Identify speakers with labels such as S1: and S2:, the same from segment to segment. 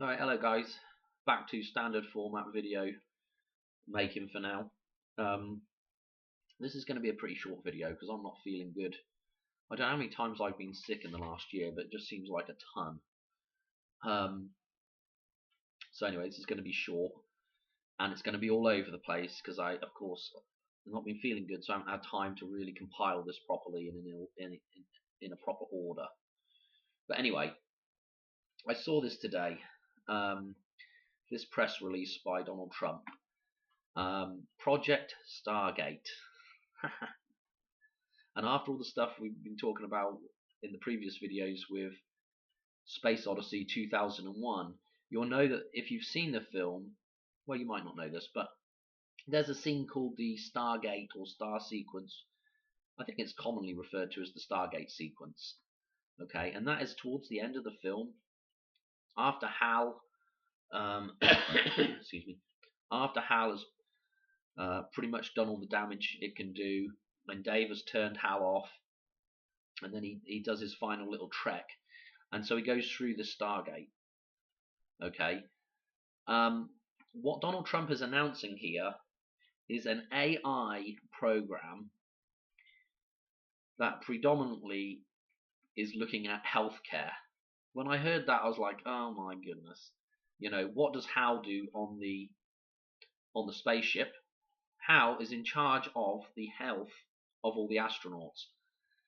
S1: Alright, hello guys. Back to standard format video making for now. This is going to be a pretty short video because I'm not feeling good. I don't know how many times I've been sick in the last year, but it just seems like a ton. So anyway, this is going to be short and it's going to be all over the place because I, of course, have not been feeling good, so I haven't had time to really compile this properly in a proper order. But anyway, I saw this today. This press release by Donald Trump. Project Stargate. And after all the stuff we've been talking about in the previous videos with Space Odyssey 2001, you'll know that if you've seen the film, well, you might not know this, but there's a scene called the Stargate or Star Sequence. I think it's commonly referred to as the Stargate sequence. Okay, and that is towards the end of the film, after Hal, excuse me, after Hal has pretty much done all the damage it can do, when Dave has turned Hal off, and then he does his final little trek, and so he goes through the Stargate. Okay, what Donald Trump is announcing here is an AI program that predominantly is looking at healthcare. When I heard that, I was like, oh my goodness. You know, what does Hal do on the spaceship? Hal is in charge of the health of all the astronauts.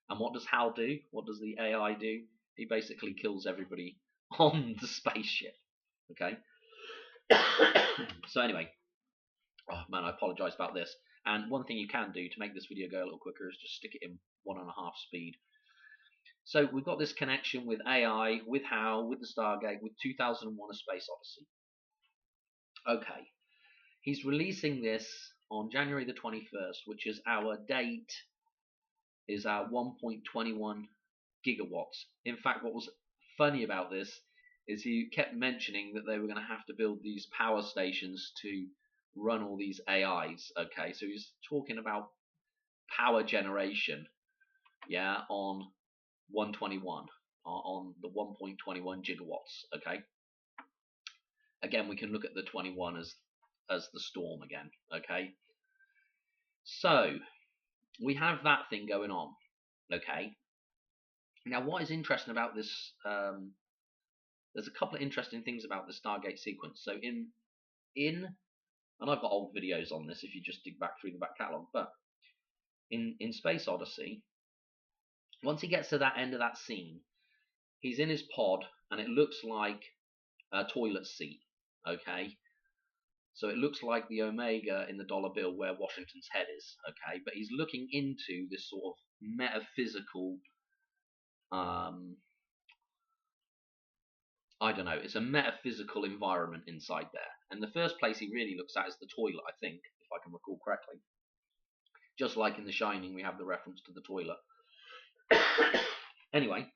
S1: And what does Hal do? What does the AI do? He basically kills everybody on the spaceship. Okay? So anyway, oh man, I apologise about this. And one thing you can do to make this video go a little quicker is just stick it in 1.5 speed. So we've got this connection with AI, with Hal, with the Stargate, with 2001: A Space Odyssey. Okay. He's releasing this on January the 21st, which is our date, is our 1.21 gigawatts. In fact, what was funny about this is he kept mentioning that they were going to have to build these power stations to run all these AIs. Okay, so he's talking about power generation, yeah, on 121, on the 1.21 gigawatts. Okay, again, we can look at the 21 as the storm again. Okay, so we have that thing going on. Okay, now what is interesting about this? There's a couple of interesting things about the Stargate sequence. So and I've got old videos on this if you just dig back through the back catalogue, but in Space Odyssey, once he gets to that end of that scene, he's in his pod and it looks like a toilet seat. Okay, so it looks like the Omega in the dollar bill where Washington's head is. Okay, but he's looking into this sort of metaphysical, I don't know, it's a metaphysical environment inside there. And the first place he really looks at is the toilet, I think, if I can recall correctly. Just like in The Shining, we have the reference to the toilet. Anyway,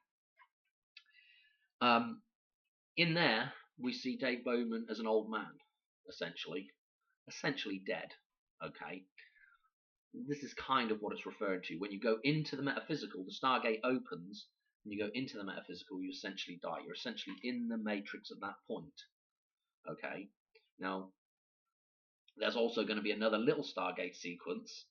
S1: in there, we see Dave Bowman as an old man, essentially dead. Okay, this is kind of what it's referred to. When you go into the metaphysical, the Stargate opens, and you go into the metaphysical, you essentially die. You're essentially in the Matrix at that point. Okay, now there's also going to be another little Stargate sequence,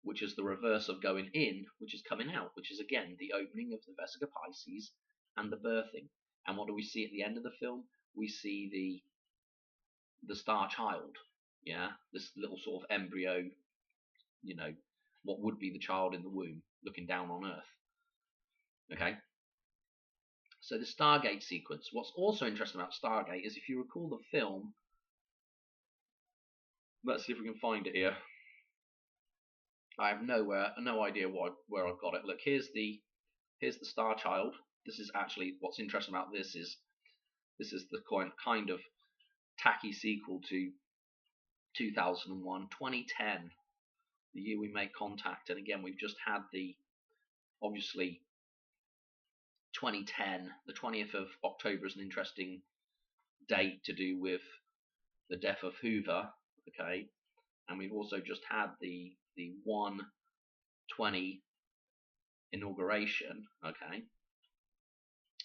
S1: which is the reverse of going in, which is coming out, which is again the opening of the Vesica Pisces and the birthing. And what do we see at the end of the film? We see the Star Child, yeah, this little sort of embryo, you know, what would be the child in the womb looking down on Earth. Okay, so the Stargate sequence. What's also interesting about Stargate is, if you recall the film, let's see if we can find it here. I have no idea where I've got it. Look, here's the Star Child. This is actually, what's interesting about this is the kind of tacky sequel to 2001, 2010, the year we made contact. And again, we've just had obviously 2010, the 20th of October is an interesting date to do with the death of Hoover. Okay, and we've also just had the 1/20 inauguration. Okay,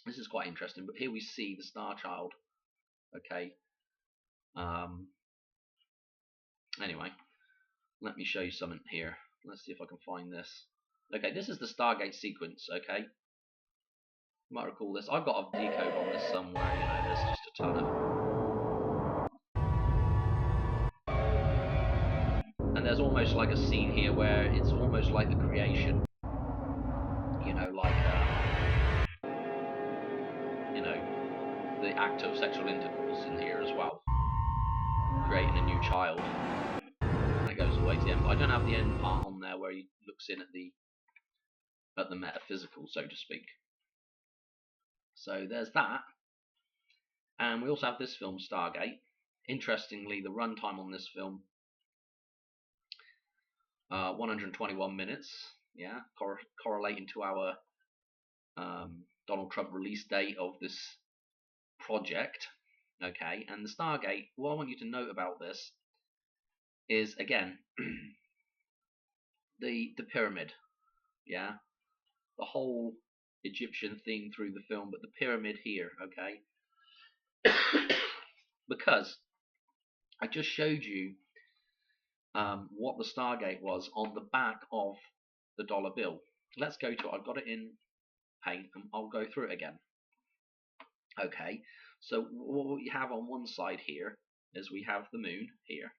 S1: this is quite interesting. But here we see the Star Child. Okay. Anyway, let me show you something here. Let's see if I can find this. Okay, this is the Stargate sequence. Okay, you might recall this. I've got a decode on this somewhere. You know, there's just a ton of. And there's almost like a scene here where it's almost like the creation. You know, like you know, the act of sexual intercourse in here as well, creating a new child. That goes all the way to the end. But I don't have the end part on there where he looks in at the metaphysical, so to speak. So there's that, and we also have this film, Stargate. Interestingly, the runtime on this film, 121 minutes. Yeah, correlating to our Donald Trump release date of this project. Okay, and the Stargate. What I want you to note about this is, again, the pyramid. Yeah, the whole Egyptian theme through the film, but the pyramid here. Okay, because I just showed you what the Stargate was on the back of the dollar bill. Let's go to it. I've got it in paint, and I'll go through it again. Okay, so what we have on one side here is we have the moon here.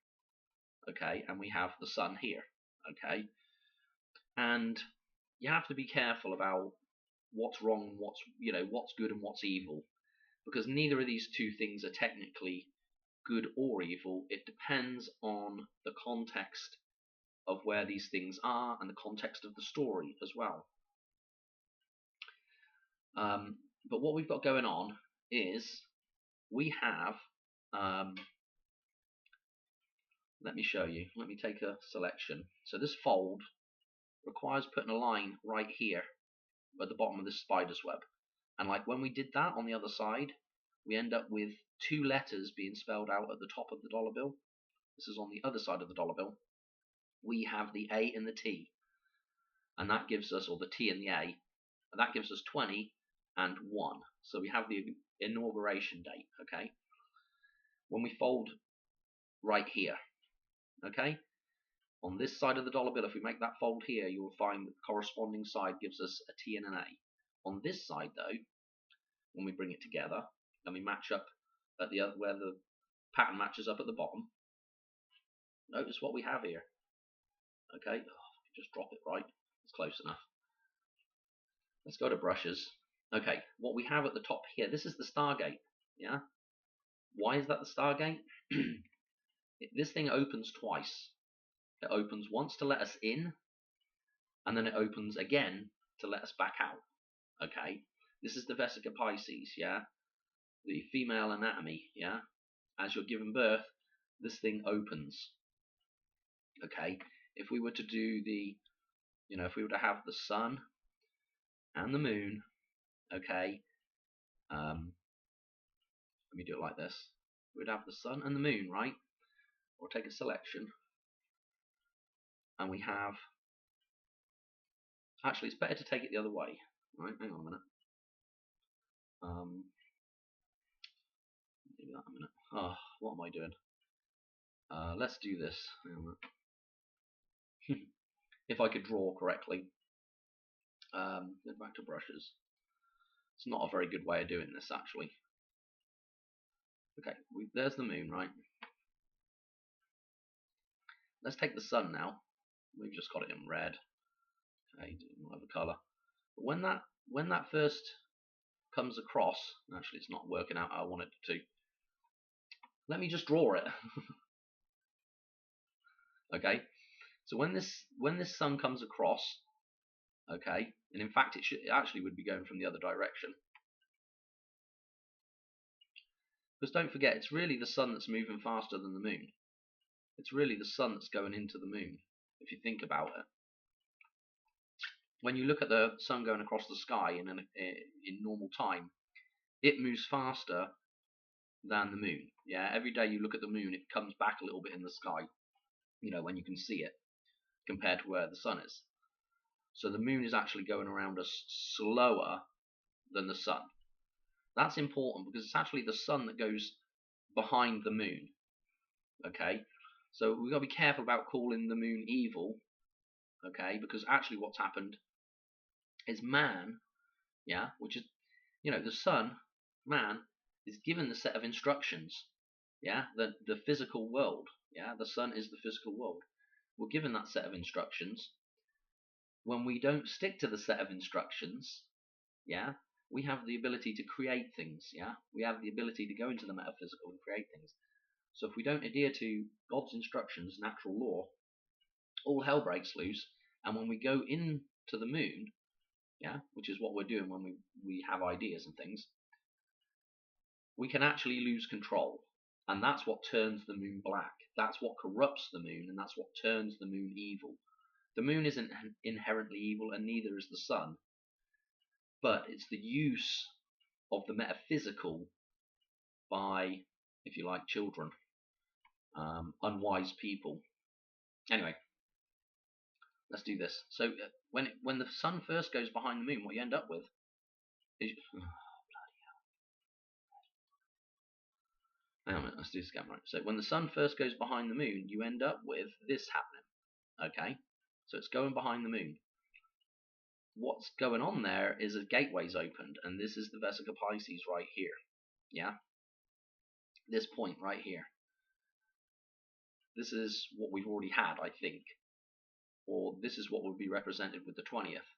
S1: Okay, and we have the sun here. Okay, and you have to be careful about what's wrong and what's good and what's evil, because neither of these two things are technically good or evil. It depends on the context of where these things are and the context of the story as well. But what we've got going on is we have, let me show you, let me take a selection. So this fold requires putting a line right here at the bottom of this spider's web. And like when we did that on the other side, we end up with two letters being spelled out at the top of the dollar bill. This is on the other side of the dollar bill. We have the A and the T, and that gives us, or the T and the A, and that gives us 20 and 1. So we have the inauguration date. Okay, when we fold right here, okay, on this side of the dollar bill, if we make that fold here, you will find that the corresponding side gives us a T and an A. On this side, though, when we bring it together and we match up at the other, where the pattern matches up at the bottom, notice what we have here. Okay, just drop it right. It's close enough. Let's go to brushes. Okay, what we have at the top here, this is the Stargate. Yeah. Why is that the Stargate? This thing opens twice. It opens once to let us in, and then it opens again to let us back out. Okay, this is the Vesica Pisces. Yeah, the female anatomy. Yeah, as you're given birth, this thing opens. Okay, if we were to do the, if we were to have the sun and the moon, okay, let me do it like this. We'd have the sun and the moon, right? Or take a selection, and we have. Actually, it's better to take it the other way. Right? Hang on a minute. Do that a minute. Oh, what am I doing? Let's do this. Hang on a minute. If I could draw correctly. Go back to brushes. It's not a very good way of doing this, actually. Okay, there's the moon, right? Let's take the sun now. We've just got it in red. Okay, whatever colour. But when that first comes across, actually it's not working out how I want it to. Let me just draw it. Okay, so when this sun comes across, okay, and in fact it actually would be going from the other direction. Because don't forget, it's really the sun that's moving faster than the moon. It's really the sun that's going into the moon, if you think about it. When you look at the sun going across the sky in normal time, it moves faster than the moon. Yeah, every day you look at the moon, it comes back a little bit in the sky, when you can see it, compared to where the sun is. So the moon is actually going around us slower than the sun. That's important because it's actually the sun that goes behind the moon. Okay, so we've got to be careful about calling the moon evil. Okay, because actually what's happened is man, yeah, which is, the sun, man, is given the set of instructions. Yeah, the physical world. Yeah, the sun is the physical world. We're given that set of instructions. When we don't stick to the set of instructions, yeah, we have the ability to create things. Yeah, we have the ability to go into the metaphysical and create things. So if we don't adhere to God's instructions, natural law, all hell breaks loose. And when we go into the moon, yeah, which is what we're doing when we have ideas and things, we can actually lose control. And that's what turns the moon black. That's what corrupts the moon, and that's what turns the moon evil. The moon isn't inherently evil, and neither is the sun. But it's the use of the metaphysical by, if you like, children, unwise people. Anyway, let's do this. So when the sun first goes behind the moon, what you end up with is hang on a minute, let's do this again, right? So when the sun first goes behind the moon, you end up with this happening. Okay, so it's going behind the moon. What's going on there is a gateway's opened, and this is the Vesica Pisces right here. Yeah, this point right here. This is what we've already had, I think, or this is what will be represented with the 20th.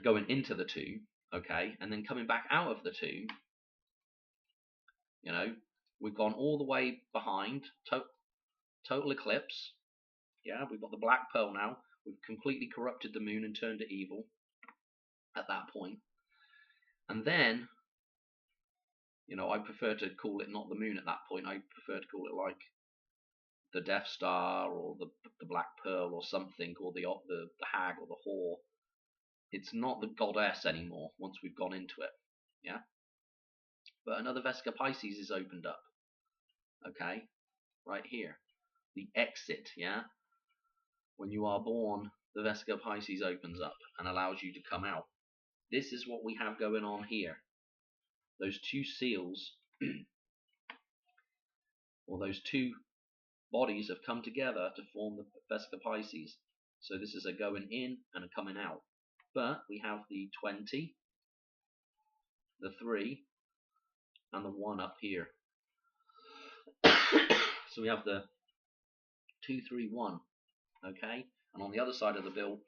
S1: Going into the 2, okay, and then coming back out of the 2. We've gone all the way behind, total eclipse. Yeah, we've got the black pearl now. We've completely corrupted the moon and turned it evil at that point. And then, I prefer to call it not the moon at that point. I prefer to call it like the Death Star or the black pearl or something, or the hag or the whore. It's not the goddess anymore once we've gone into it. Yeah. But another Vesica Pisces is opened up. Okay, right here, the exit. Yeah, when you are born, the Vesica Pisces opens up and allows you to come out. This is what we have going on here. Those 2 seals, or those 2 bodies, have come together to form the Vesica Pisces. So this is a going in and a coming out. But we have the 20, the 3, and the 1 up here. So we have the 2, 3, 1. Okay, and on the other side of the bill,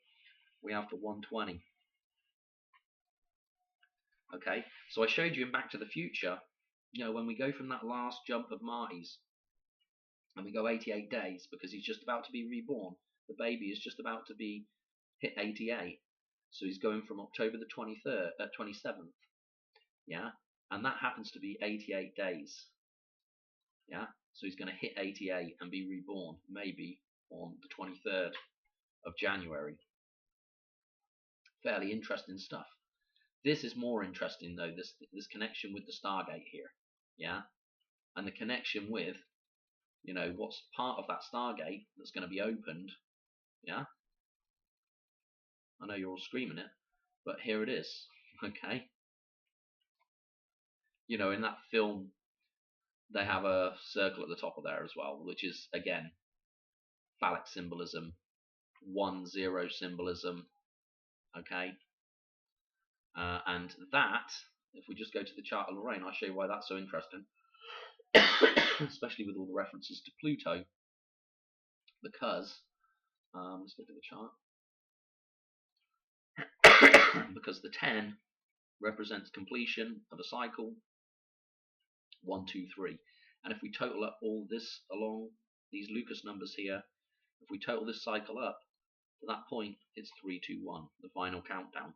S1: we have the 120. Okay, so I showed you in Back to the Future, when we go from that last jump of Marty's, and we go 88 days, because he's just about to be reborn. The baby is just about to be hit 88. So he's going from October the 27th. Yeah, and that happens to be 88 days. Yeah, so he's going to hit 88 and be reborn, maybe on the 23rd of January. Fairly interesting stuff. This is more interesting though, this connection with the Stargate here. Yeah, and the connection with, what's part of that Stargate that's going to be opened. Yeah, I know you're all screaming it, but here it is. Okay, in that film they have a circle at the top of there as well, which is again phallic symbolism, 1-0 symbolism. Okay, and that, if we just go to the chart of Lorraine, I'll show you why that's so interesting. Especially with all the references to Pluto, because let's look at the chart. Because the 10 represents completion of a cycle, 1, 2, 3, and if we total up all this along these Lucas numbers here, if we total this cycle up to that point, it's 3, 2, 1, the final countdown.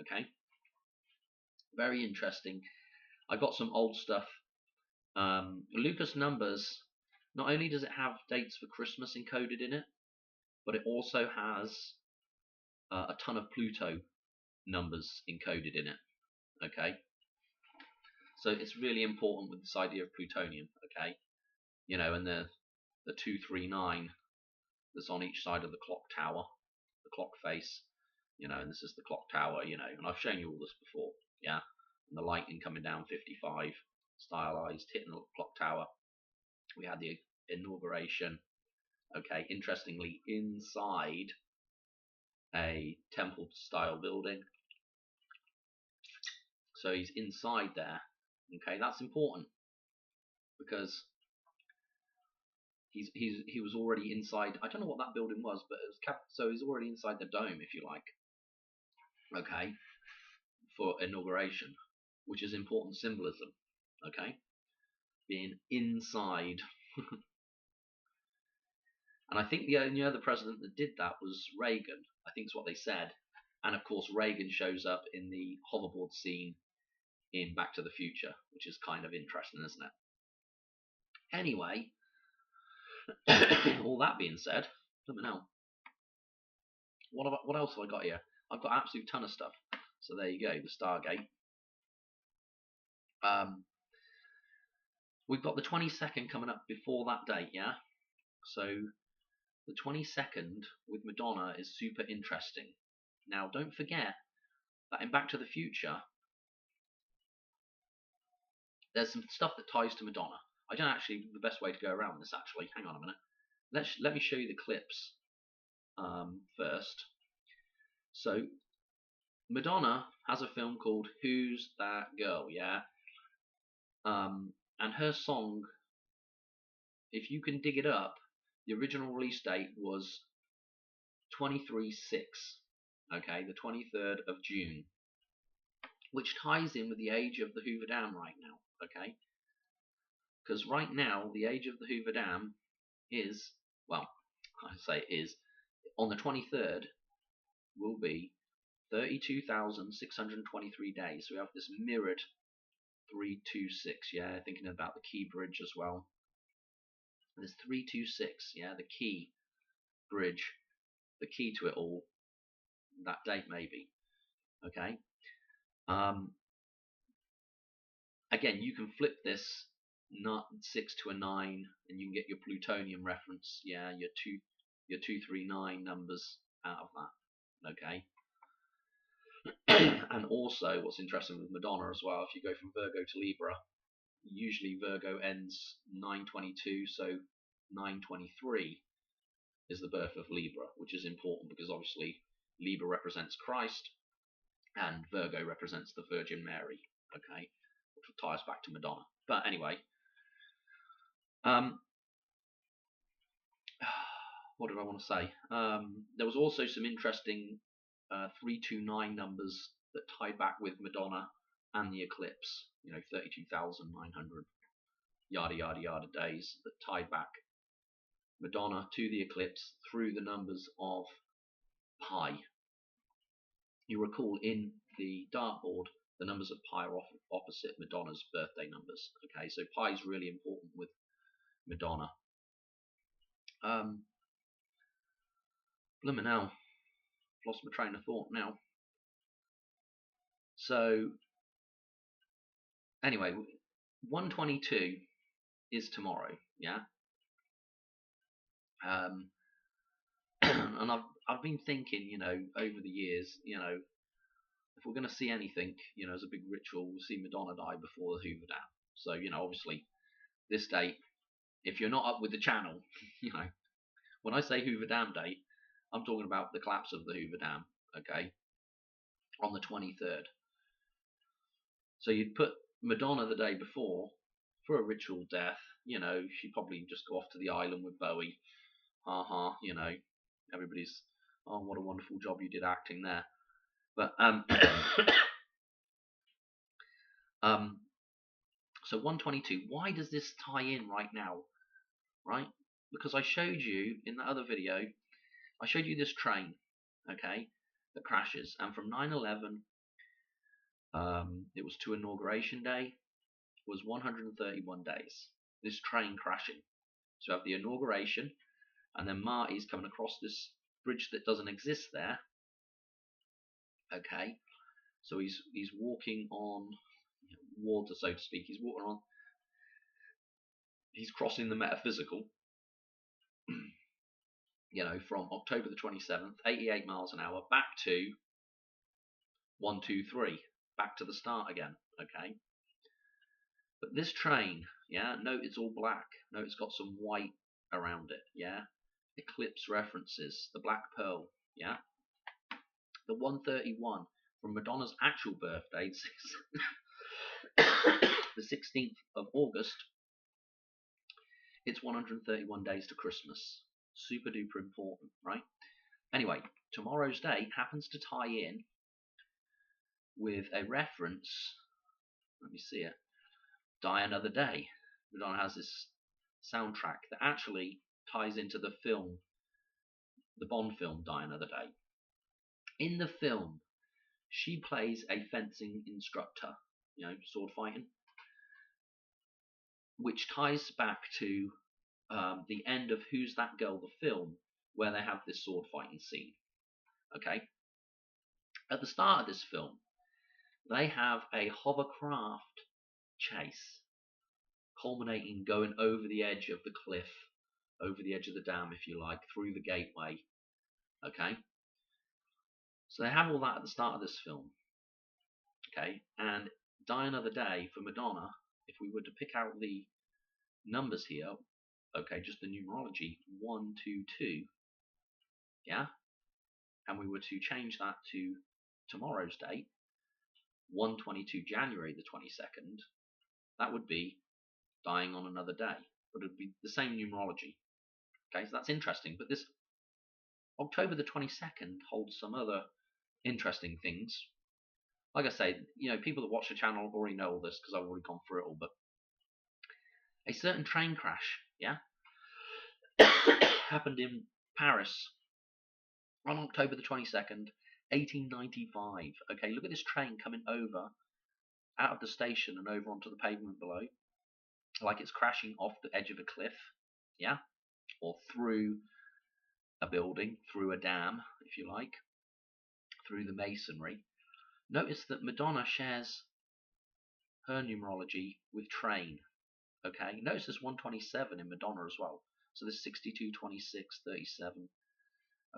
S1: Okay, very interesting. I got some old stuff. Lucas numbers, not only does it have dates for Christmas encoded in it, but it also has a ton of Pluto numbers encoded in it. Okay, so it's really important with this idea of plutonium. Okay, and the 239 that's on each side of the clock tower, the clock face, and this is the clock tower, and I've shown you all this before. Yeah, and the lightning coming down 55, stylized, hitting the clock tower. We had the inauguration. Okay, interestingly, inside a temple-style building. So he's inside there. Okay, that's important because he was already inside. I don't know what that building was, but it was so he's already inside the dome, if you like. Okay, for inauguration, which is important symbolism. Okay, being inside. And I think the only other president that did that was Reagan. I think is what they said. And of course, Reagan shows up in the hoverboard scene in Back to the Future, which is kind of interesting, isn't it? Anyway, all that being said, let me know. What else have I got here? I've got an absolute ton of stuff. So there you go, the Stargate. We've got the 22nd coming up before that date, yeah? So the 22nd with Madonna is super interesting. Now, don't forget that in Back to the Future, there's some stuff that ties to Madonna. I don't actually the best way to go around this. Actually, hang on a minute. Let me show you the clips first. So Madonna has a film called "Who's That Girl?" Yeah, and her song, if you can dig it up, the original release date was 23/6. Okay, the 23rd of June, which ties in with the age of the Hoover Dam right now. Okay, because right now the age of the Hoover Dam is, well, I say is, on the 23rd will be 32,623 days. So we have this mirrored 326, yeah, thinking about the Key Bridge as well. There's 326, yeah, the Key Bridge, the key to it all, that date maybe, okay? Again, you can flip this 6 to a 9, and you can get your plutonium reference, yeah, your 239 numbers out of that, okay? And also, what's interesting with Madonna as well, if you go from Virgo to Libra, usually Virgo ends 9/22, so 9/23 is the birth of Libra, which is important because obviously Libra represents Christ and Virgo represents the Virgin Mary, okay, which will tie us back to Madonna. But anyway, what did I want to say? There was also some interesting 329 numbers that tied back with Madonna and the eclipse, 32,900 yada yada yada days that tied back Madonna to the eclipse through the numbers of pi. You recall in the dartboard the numbers of pi are opposite Madonna's birthday numbers. Okay, so pi is really important with Madonna. Blimmin' hell, lost my train of thought now. So anyway, 122 is tomorrow, yeah. And I've been thinking, over the years, if we're going to see anything, as a big ritual, we'll see Madonna die before the Hoover Dam. So, obviously, this date, if you're not up with the channel, when I say Hoover Dam date, I'm talking about the collapse of the Hoover Dam, okay, on the 23rd. So you'd put Madonna the day before for a ritual death. She'd probably just go off to the island with Bowie. Everybody's, oh, what a wonderful job you did acting there. But so 122. Why does this tie in right now? Right? Because I showed you in that other video, I showed you this train, okay, that crashes, and from 9/11, it was to Inauguration Day, was 131 days. This train crashing. So you have the inauguration, and then Marty's coming across this bridge that doesn't exist there. Okay, so he's walking on water, so to speak. He's crossing the metaphysical. From October the 27th, 88 miles an hour, back to 123, back to the start again. Okay, but this train, yeah, note it's all black. Note it's got some white around it, yeah. Eclipse references, the Black Pearl, yeah. The 131 from Madonna's actual birthday, the 16th of August. It's 131 days to Christmas. Super duper important, right? Anyway, tomorrow's date happens to tie in with a reference. Let me see it. Die Another Day. Madonna has this soundtrack that actually ties into the film, the Bond film, Die Another Day. In the film, she plays a fencing instructor, sword fighting, which ties back to the end of Who's That Girl, the film, where they have this sword fighting scene. Okay? At the start of this film, they have a hovercraft chase, culminating going over the edge of the cliff, over the edge of the dam, if you like, through the gateway. Okay? So they have all that at the start of this film. Okay? And Die Another Day for Madonna, if we were to pick out the numbers here, okay, just the numerology, 1, 2, 2, yeah? And we were to change that to tomorrow's date, 1/22 January the 22nd, that would be dying on another day. But it would be the same numerology. Okay, so that's interesting. But this October the 22nd holds some other interesting things. Like I say, people that watch the channel already know all this because I've already gone through it all. But a certain train crash, yeah, happened in Paris on October the 22nd, 1895. Okay, look at this train coming over out of the station and over onto the pavement below, like it's crashing off the edge of a cliff, yeah, or through a building, through a dam, if you like, through the masonry. Notice that Madonna shares her numerology with train. Okay, notice there's 127 in Madonna as well. So there's 62, 26, 37.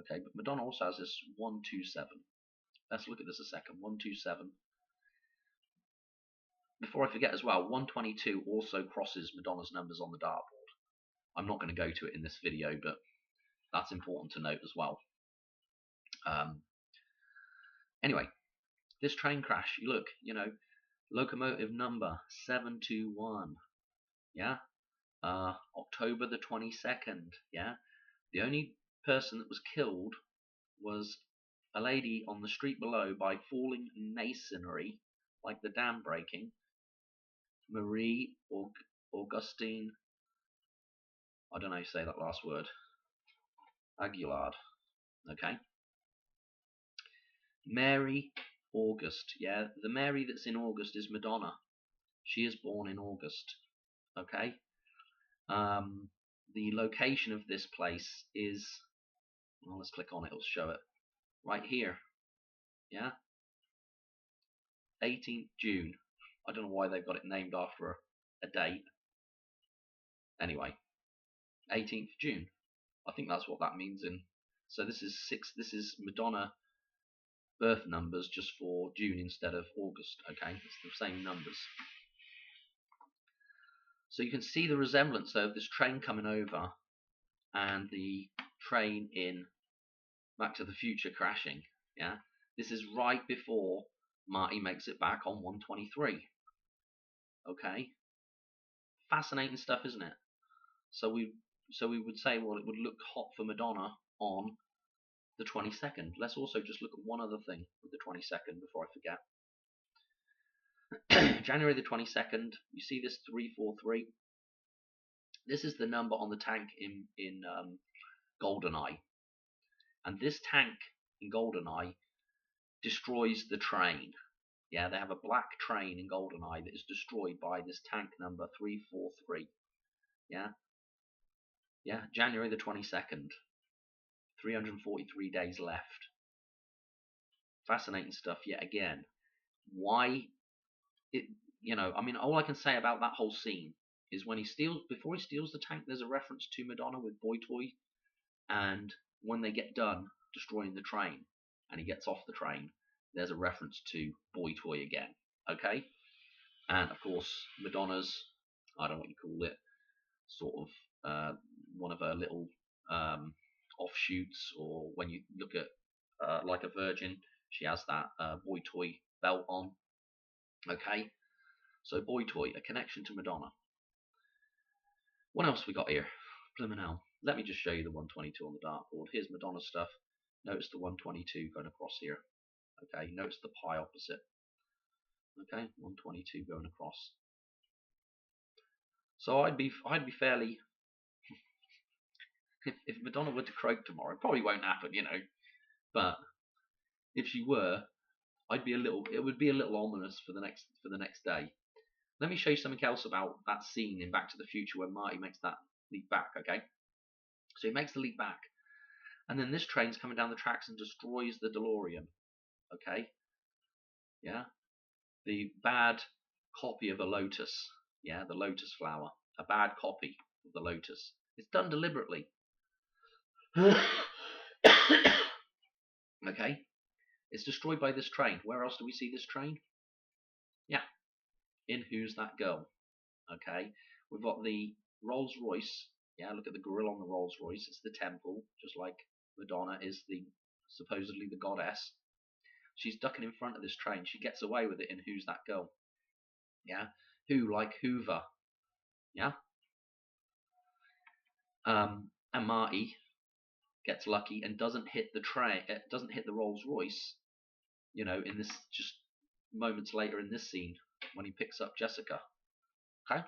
S1: Okay, but Madonna also has this 127. Let's look at this a second. 127. Before I forget as well, 122 also crosses Madonna's numbers on the dartboard. I'm not going to go to it in this video, but that's important to note as well. Anyway, this train crash, you look, locomotive number 721, yeah, October the 22nd, yeah. The only person that was killed was a lady on the street below by falling masonry, like the dam breaking. Marie Augustine, I don't know how you say that last word, Aguilard, okay. Mary August, yeah, the Mary that's in August is Madonna. She is born in August, okay. The location of this place is, well, let's click on it, it'll show it right here, yeah, 18th June. I don't know why they've got it named after a date. Anyway, 18th June. I think that's what that means in. So this is Madonna birth numbers just for June instead of August. Okay, it's the same numbers. So you can see the resemblance though of this train coming over and the train in Back to the Future crashing. Yeah, this is right before Marty makes it back on 123. Okay, fascinating stuff, isn't it? So we would say, well, it would look hot for Madonna on the 22nd. Let's also just look at one other thing with the 22nd before I forget. January the 22nd, you see this 343? This is the number on the tank in GoldenEye. And this tank in GoldenEye destroys the train. Yeah, they have a black train in GoldenEye that is destroyed by this tank number 343. Yeah? Yeah, January the 22nd. 343 days left. Fascinating stuff yet again. Why it, I mean, all I can say about that whole scene is before he steals the tank, there's a reference to Madonna with Boy Toy, and when they get done destroying the train and he gets off the train, there's a reference to Boy Toy again. Okay? and of course Madonna's, I don't know what you call it, sort of one of her little offshoots, or when you look at like a virgin, she has that boy toy belt on. Okay, so boy toy, a connection to Madonna. What else we got here? Blimmin' hell. Let me just show you the 122 on the dartboard. Here's Madonna stuff. Notice the 122 going across here. Okay, notice the pi opposite. Okay, 122 going across. So I'd be fairly, if Madonna were to croak tomorrow, it probably won't happen, but if she were, it would be a little ominous for the next day. Let me show you something else about that scene in Back to the Future where Marty makes that leap back. Okay, so he makes the leap back, and then this train's coming down the tracks and destroys the DeLorean. Okay, yeah, the bad copy of a lotus, yeah, the lotus flower, a bad copy of the lotus. It's done deliberately. Okay, it's destroyed by this train. Where else do we see this train? Yeah, in Who's That Girl? Okay, we've got the Rolls Royce. Yeah, look at the grill on the Rolls Royce. It's the temple, just like Madonna is supposedly the goddess. She's ducking in front of this train. She gets away with it in Who's That Girl? Yeah, who like Hoover? Yeah, and Marty gets lucky and doesn't hit the train. Doesn't hit the Rolls Royce. In this, just moments later in this scene when he picks up Jessica. Okay,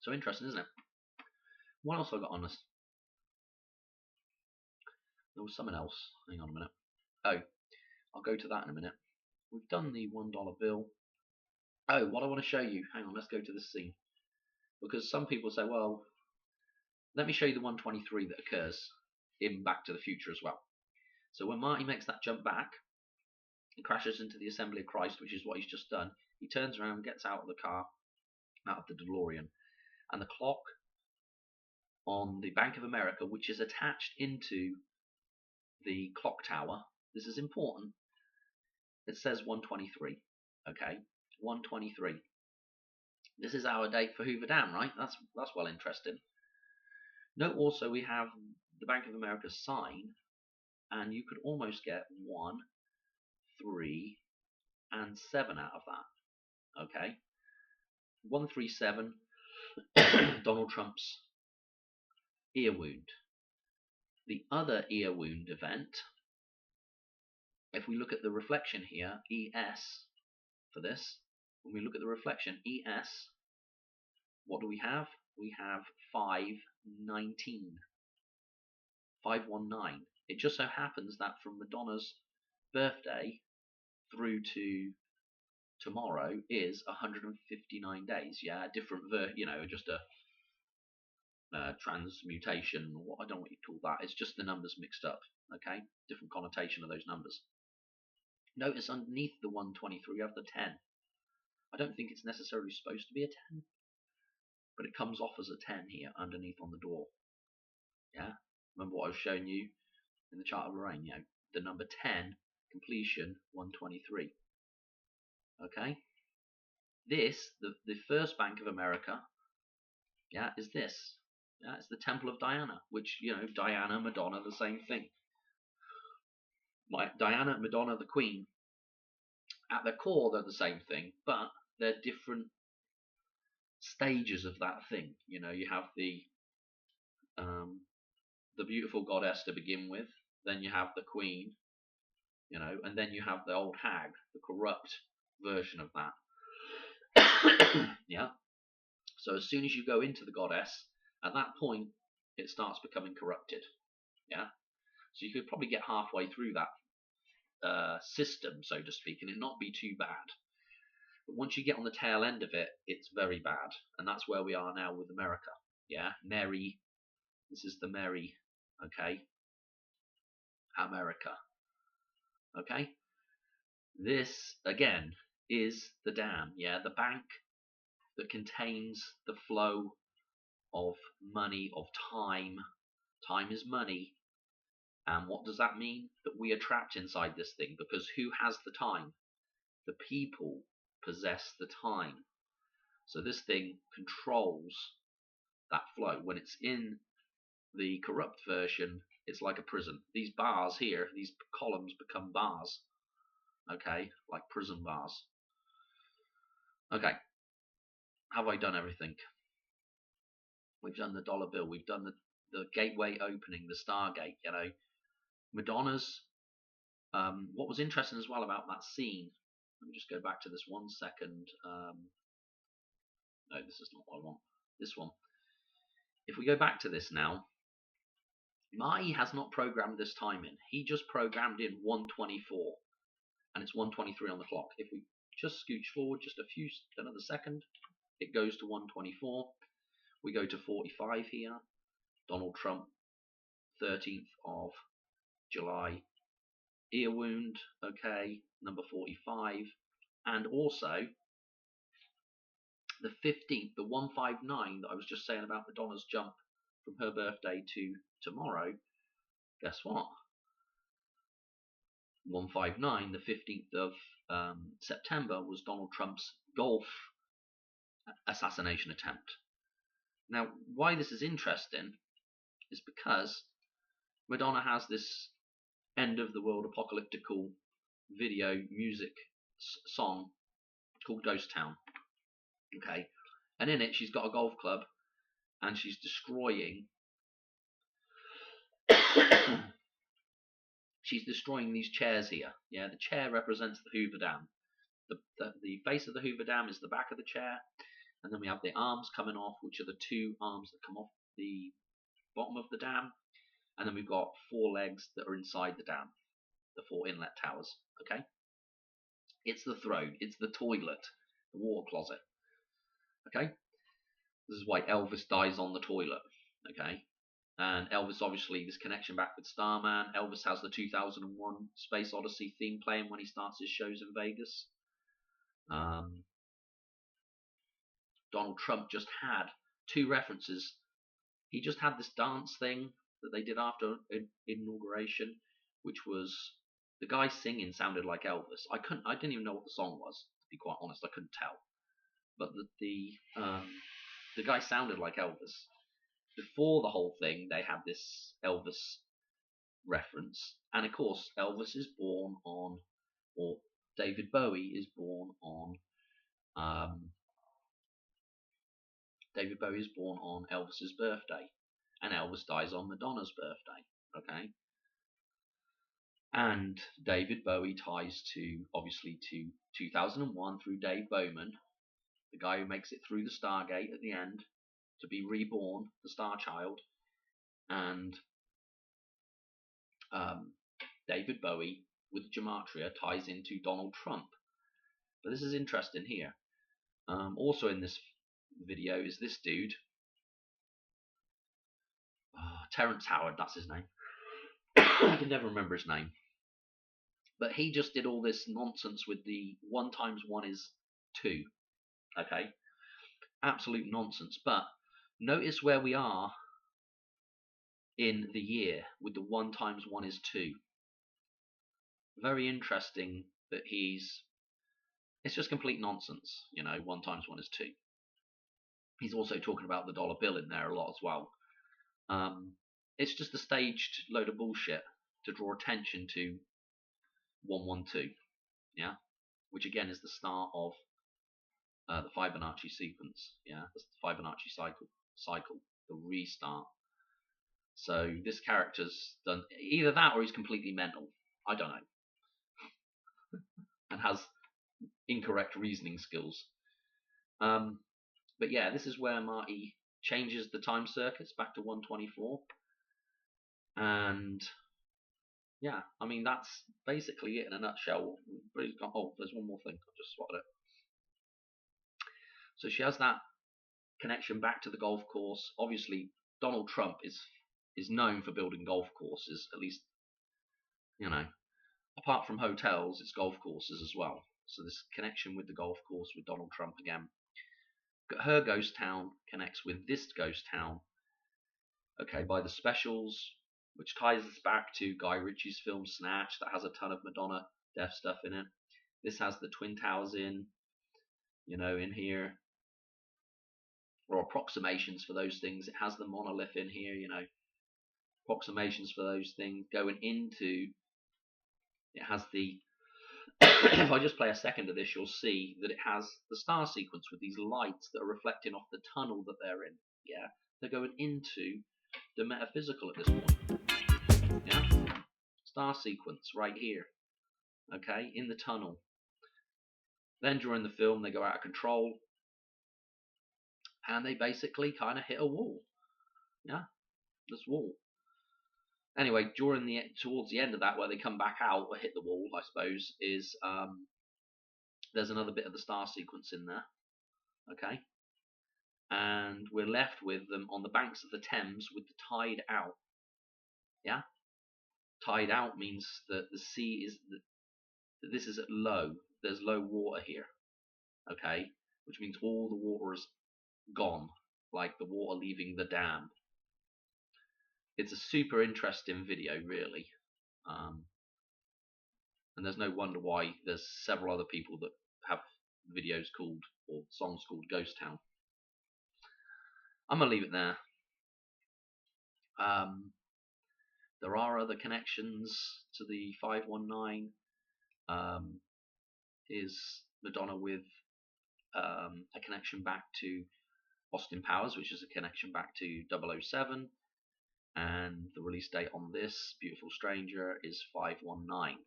S1: so interesting, isn't it? What else have I got on this? There was something else. Hang on a minute. Oh, I'll go to that in a minute. We've done the $1 bill. Oh, what I want to show you. Hang on, let's go to this scene. Because some people say, well, let me show you the 123 that occurs in Back to the Future as well. So when Marty makes that jump back, he crashes into the Assembly of Christ, which is what he's just done. He turns around, gets out of the car, out of the DeLorean, and the clock on the Bank of America, which is attached into the clock tower, this is important, it says 123. Okay, 123. This is our date for Hoover Dam, right? That's well interesting. Note also we have the Bank of America sign, and you could almost get 1, 3, and 7 out of that. Okay, 137, Donald Trump's ear wound. The other ear wound event, if we look at the reflection here, ES for this, when we look at the reflection, ES, what do we have? We have 519. 519. It just so happens that from Madonna's birthday through to tomorrow is 159 days. Yeah, different, just a transmutation. I don't know what you call that. It's just the numbers mixed up. Okay, different connotation of those numbers. Notice underneath the 123 you have the 10. I don't think it's necessarily supposed to be a 10, but it comes off as a 10 here underneath on the door. Yeah, remember what I was showing you in the chart of Lorraine? The number 10, completion 123. Okay, this, the first Bank of America, yeah, is this. Yeah, it's the Temple of Diana, which, Diana, Madonna, the same thing. Like Diana, Madonna, the Queen, at their core they're the same thing, but they're different stages of that thing. You have the beautiful goddess to begin with, then you have the Queen, and then you have the old hag, the corrupt version of that. Yeah. So as soon as you go into the goddess, at that point it starts becoming corrupted. Yeah. So you could probably get halfway through that system, so to speak, and it not be too bad. But once you get on the tail end of it, it's very bad, and that's where we are now with America. Yeah, Mary. This is the Mary. Okay, America. Okay, this again is the dam. Yeah, the bank that contains the flow of money, of time. Time is money. And what does that mean? That we are trapped inside this thing, because who has the time? The people possess the time. So this thing controls that flow. When it's in the corrupt version, it's like a prison. These bars here, these columns become bars. Okay, like prison bars. Okay, have I done everything? We've done the dollar bill. We've done the gateway opening, the Stargate. You know, Madonna's. What was interesting as well about that scene. Let me just go back to this 1 second. No, this is not what I want. This one. If we go back to this now, Marty has not programmed this time in. He just programmed in 124, and it's 123 on the clock. If we just scooch forward just another second, it goes to 124. We go to 45 here. Donald Trump, 13th of July, ear wound. Okay, number 45, and also the 15th, the 159 that I was just saying about Madonna's jump from her birthday to tomorrow. Guess what? 159, the 15th of September, was Donald Trump's golf assassination attempt. Now, why this is interesting is because Madonna has this end of the world apocalyptical video music song called Ghost Town. Okay, and in it she's got a golf club and she's destroying she's destroying these chairs here. Yeah, the chair represents the Hoover Dam. The face of the Hoover Dam is the back of the chair, and then we have the arms coming off, which are the two arms that come off the bottom of the dam, and then we've got 4 legs that are inside the dam, the 4 inlet towers. Okay, it's the throne, it's the toilet, the water closet. Okay, this is why Elvis dies on the toilet. Okay, and Elvis, obviously, this connection back with Starman. Elvis has the 2001 Space Odyssey theme playing when he starts his shows in Vegas. Donald Trump just had 2 references. He just had this dance thing that they did after inauguration, which was the guy singing sounded like Elvis. I didn't even know what the song was, to be quite honest. I couldn't tell, but the guy sounded like Elvis. Before the whole thing, they had this Elvis reference, and of course, Elvis is born on, or David Bowie is born on. David Bowie is born on Elvis's birthday, and Elvis dies on Madonna's birthday. Okay, and David Bowie ties obviously to 2001 through Dave Bowman, the guy who makes it through the Stargate at the end to be reborn, the Star Child, and David Bowie with Gematria ties into Donald Trump. But this is interesting here. Also in this video is this dude, Terrence Howard, that's his name. I can never remember his name. But he just did all this nonsense with the 1 times 1 is 2. Okay? Absolute nonsense. But notice where we are in the year with the 1 times 1 is 2. Very interesting that it's just complete nonsense, 1 times 1 is 2. He's also talking about the dollar bill in there a lot as well. It's just a staged load of bullshit to draw attention to 112, yeah, which again is the start of the Fibonacci sequence, yeah, the Fibonacci cycle, the restart. So this character's done either that or he's completely mental. I don't know, and has incorrect reasoning skills. But yeah, this is where Marty changes the time circuits back to 124, and yeah, I mean that's basically it in a nutshell. Oh, there's one more thing. I just spotted it. So she has that connection back to the golf course. Obviously, Donald Trump is known for building golf courses, at least, apart from hotels, it's golf courses as well. So this connection with the golf course with Donald Trump again. Her ghost town connects with this ghost town, okay, by the specials, which ties us back to Guy Ritchie's film Snatch that has a ton of Madonna death stuff in it. This has the Twin Towers in. in here, or approximations for those things. It has the monolith in here, approximations for those things going into. It has the. If I just play a second of this, you'll see that it has the star sequence with these lights that are reflecting off the tunnel that they're in. Yeah, they're going into the metaphysical at this point. Yeah, star sequence right here. Okay, in the tunnel. Then during the film, they go out of control, and they basically kind of hit a wall. Yeah, this wall. Anyway, towards the end of that, where they come back out or hit the wall, I suppose, is there's another bit of the star sequence in there. Okay, and we're left with them on the banks of the Thames with the tide out. Yeah, tide out means that the sea is this is at low. There's low water here. Okay, which means all the water is gone, like the water leaving the dam. It's a super interesting video, really, and there's no wonder why there's several other people that have videos called or songs called Ghost Town. I'm gonna leave it there. There are other connections to the 519. Is Madonna with a connection back to Austin Powers, which is a connection back to 007, and the release date on this Beautiful Stranger is 519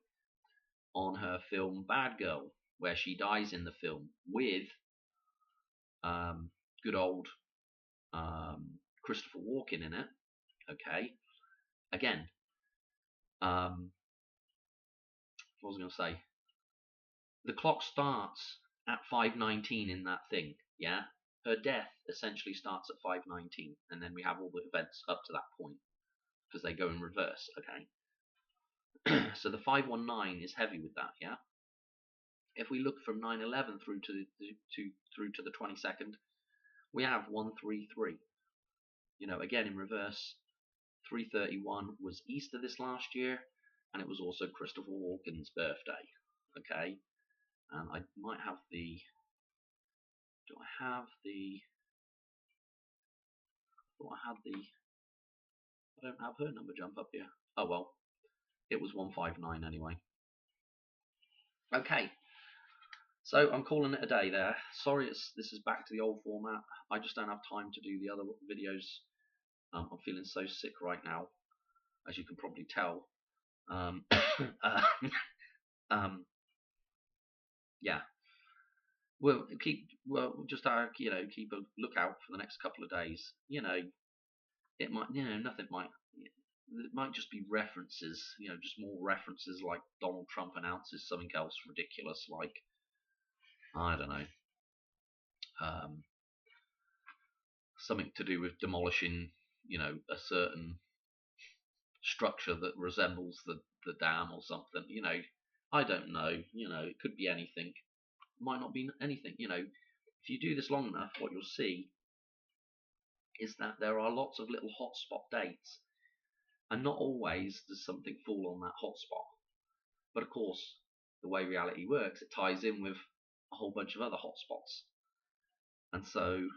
S1: on her film Bad Girl, where she dies in the film with good old Christopher Walken in it. Okay, again, what was I going to say? The clock starts at 5:19 in that thing. Yeah, her death essentially starts at 5:19, and then we have all the events up to that point because they go in reverse. Okay, so the 519 is heavy with that. Yeah, if we look from 9/11 through to the 22nd, we have 133. Again in reverse. 331 was Easter this last year, and it was also Christopher Walken's birthday. Okay, I might have the. Do I have the? Do I have the? I don't have her number jump up here. Oh well, it was 159 anyway. Okay, so I'm calling it a day there. Sorry, this is back to the old format. I just don't have time to do the other videos. I'm feeling so sick right now, as you can probably tell. Yeah. We'll keep just keep a lookout for the next couple of days. It might nothing might. It might just be references. Just more references, like Donald Trump announces something else ridiculous, like I don't know, something to do with demolishing a certain structure that resembles the dam or something. I don't know. It could be anything. It might not be anything. If you do this long enough, what you'll see is that there are lots of little hotspot dates, and not always does something fall on that hotspot. But of course, the way reality works, it ties in with a whole bunch of other hotspots, and so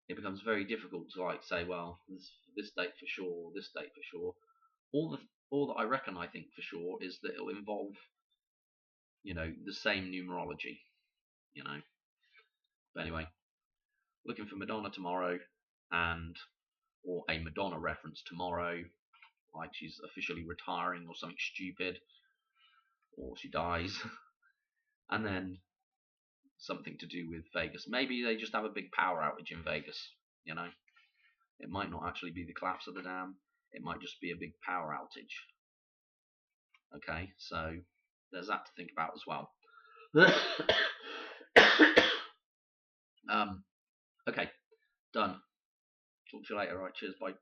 S1: it becomes very difficult to say, well, this date for sure, this date for sure. All that I reckon, I think for sure, is that it'll involve the same numerology. But anyway, looking for Madonna tomorrow, or a Madonna reference tomorrow, like she's officially retiring or something stupid, or she dies, and then something to do with Vegas. Maybe they just have a big power outage in Vegas. It might not actually be the collapse of the dam. It might just be a big power outage. Okay, so there's that to think about as well. Okay, done. Talk to you later. Right, cheers, bye.